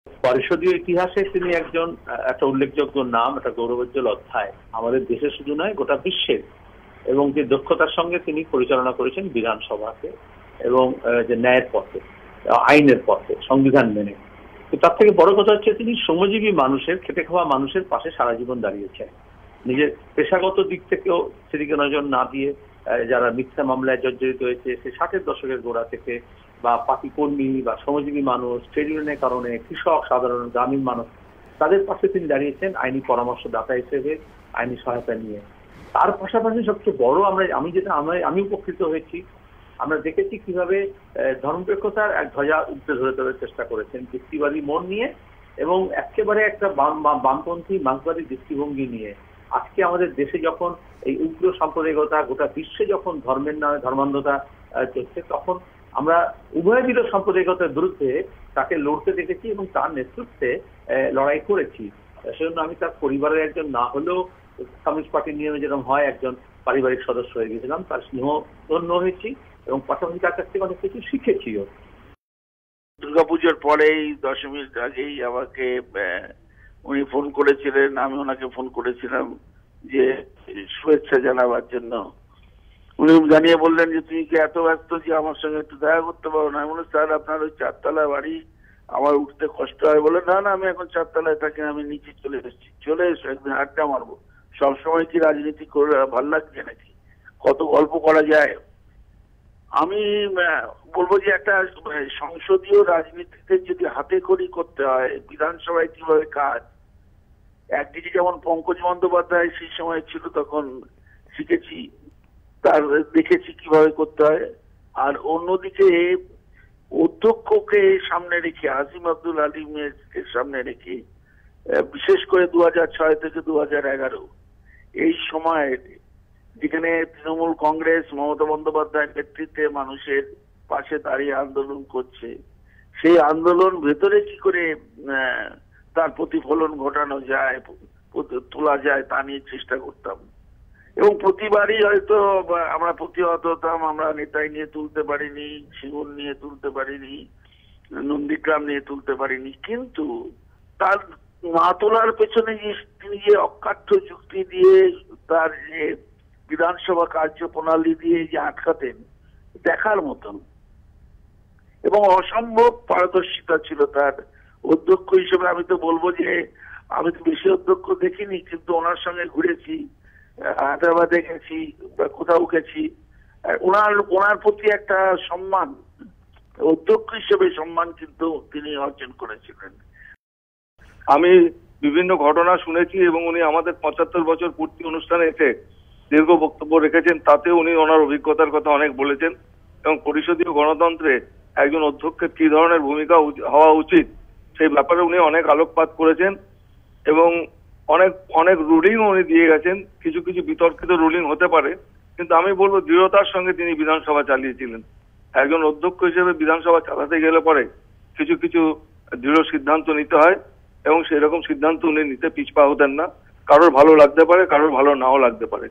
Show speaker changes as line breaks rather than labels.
পরিষদীয় ইতিহাসে তিনি একটা উল্লেখযোগ্য নাম, একটা গৌরবোজ্জ্বল অধ্যায় আমাদের দেশে শুধু নয় গোটা বিশ্বের। এবং যে দক্ষতার সঙ্গে তিনি পরিচালনা করেছেন বিধানসভাকে এবং যে ন্যায়ের পথে, আইনের পথে, সংবিধান মেনে। তার থেকে বড় কথা হচ্ছে তিনি শ্রমজীবী মানুষের, খেটে খাওয়া মানুষের পাশে সারা জীবন দাঁড়িয়েছেন। নিজের পেশাগত দিক থেকেও সেদিকে নজর না দিয়ে যারা মিথ্যা মামলায় জর্জরিত হয়েছে সে 60-এর দশকের গোড়া থেকে, বা পার্টি কর্মী বা শ্রমজীবী মানুষ, ট্রেড ইউনিয়নের কারণে কৃষক, সাধারণ গ্রামীণ মানুষ, তাদের পাশে তিনি দাঁড়িয়েছেন আইনি পরামর্শদাতা হিসেবে, আইনি সহায়তা নিয়ে। তার পাশাপাশি সবচেয়ে বড় আমি উপকৃত হয়েছি, আমরা দেখেছি কিভাবে ধর্মনিরপেক্ষতার এক ধ্বজা উঠতে ধরে তোলার চেষ্টা করেছেন যুক্তিবাদী মন নিয়ে, এবং একেবারে একটা বামপন্থী মার্ক্সবাদী দৃষ্টিভঙ্গি নিয়ে। আজকে আমাদের দেশে যখন এই উগ্র সাম্প্রদায়িকতা, গোটা বিশ্বে যখন ধর্মের নামে ধর্মান্ধতা চলছে, তখন আমরা উভয়বিধ সাম্প্রদায়িকতার বিরুদ্ধে তাকে লড়তে দেখেছি এবং তার নেতৃত্বে লড়াই করেছি। সেজন্য আমি তার পরিবারের একজন না হলেও কমিউনিস্ট পার্টির নিয়মে যেরকম হয় একজন পারিবারিক সদস্য হয়ে গেছিলাম, তার স্নেহ ধন্য হয়েছি এবং পাশাপাশি তার কাছ থেকে অনেক কিছু শিখেছিও।
দুর্গাপুজোর পরেই 10 মিনিট আগেই আমাকে উনি ফোন করেছিলেন, আমি ওনাকে ফোন করেছিলাম যে শুভেচ্ছা জানাবার জন্য। উনি জানিয়ে বললেন যে তুমি কি এত ব্যস্ত যে আমার সঙ্গে একটু দেখা করতে পারো না? আমি বললাম স্যার আপনার ওই 4তলা বাড়ি, আমার উঠতে কষ্ট হয়। বলে না না, আমি এখন 4তলায় থাকি, আমি নিচে চলে এসেছি। চলে এসো, একদিন আড্ডা মারবো। সবসময় কি রাজনীতি করে ভাল লাগছে নাকি? কত গল্প করা যায়। আমি বলবো যে একটা সংসদীয় রাজনীতিতে যদি হাতে খড়ি করতে হয়, বিধানসভায় কিভাবে কাজ, একদিকে যেমন পঙ্কজ বন্দ্যোপাধ্যায় সেই সময় ছিল তখন শিখেছি, তার দেখেছি কিভাবে করতে হয়। আর অন্যদিকে অধ্যক্ষকে সামনে রেখে, আসিম আব্দুল আলিমকে সামনে রেখে, বিশেষ করে 2006 থেকে 2011 এই সময় যেখানে তৃণমূল কংগ্রেস মমতা বন্দ্যোপাধ্যায়ের নেতৃত্বে মানুষের পাশে দাঁড়িয়ে আন্দোলন করছে, সেই আন্দোলন ভেতরে কি করে তার প্রতিফলন ঘটানো যায়, তোলা যায়, তা নিয়ে চেষ্টা করতাম। এবং প্রতিবারই হয়তো আমরা প্রতিহত হতাম, আমরা নেতাই নিয়ে তুলতে পারিনি, সিঙ্গুর নিয়ে তুলতে পারিনি, নন্দীগ্রাম নিয়ে তুলতে পারিনি, কিন্তু তার না তোলার পেছনে তিনি যে অকাঠ্য যুক্তি দিয়ে, তার যে বিধানসভা কার্যপ্রণালী দিয়ে যে আটকাতেন, দেখার মতন। এবং অসম্ভব পারদর্শিতা ছিল তার। অধ্যক্ষ হিসেবে আমি তো বলবো যে আমি তো বেশি অধ্যক্ষ দেখিনি, কিন্তু ওনার সঙ্গে ঘুরেছি, হায়দ্রাবাদে গেছি, কোথাও গেছি, ওনার প্রতি একটা সম্মান, অধ্যক্ষ হিসেবে সম্মান কিন্তু তিনি অর্জন করেছিলেন।
আমি বিভিন্ন ঘটনা শুনেছি এবং উনি আমাদের 75 বছর পূর্তি অনুষ্ঠানে এসে দীর্ঘ বক্তব্য রেখেছেন, তাতে উনি ওনার অভিজ্ঞতার কথা অনেক বলেছেন এবং পরিষদীয় গণতন্ত্রে একজন অধ্যক্ষের কি ধরনের ভূমিকা হওয়া উচিত সেই ব্যাপারে উনি অনেক আলোকপাত করেছেন এবং অনেক অনেক রুলিং উনি দিয়ে গেছেন। কিছু কিছু বিতর্কিত রুলিং হতে পারে, কিন্তু আমি বলবো দৃঢ়তার সঙ্গে তিনি বিধানসভা চালিয়েছিলেন। একজন অধ্যক্ষ হিসেবে বিধানসভা চালাতে গেলে পরে কিছু কিছু দৃঢ় সিদ্ধান্ত নিতে হয় এবং সেরকম সিদ্ধান্ত উনি নিতে পিছপা হতেন না। কারোর ভালো লাগতে পারে, কারোর ভালো নাও লাগতে পারে।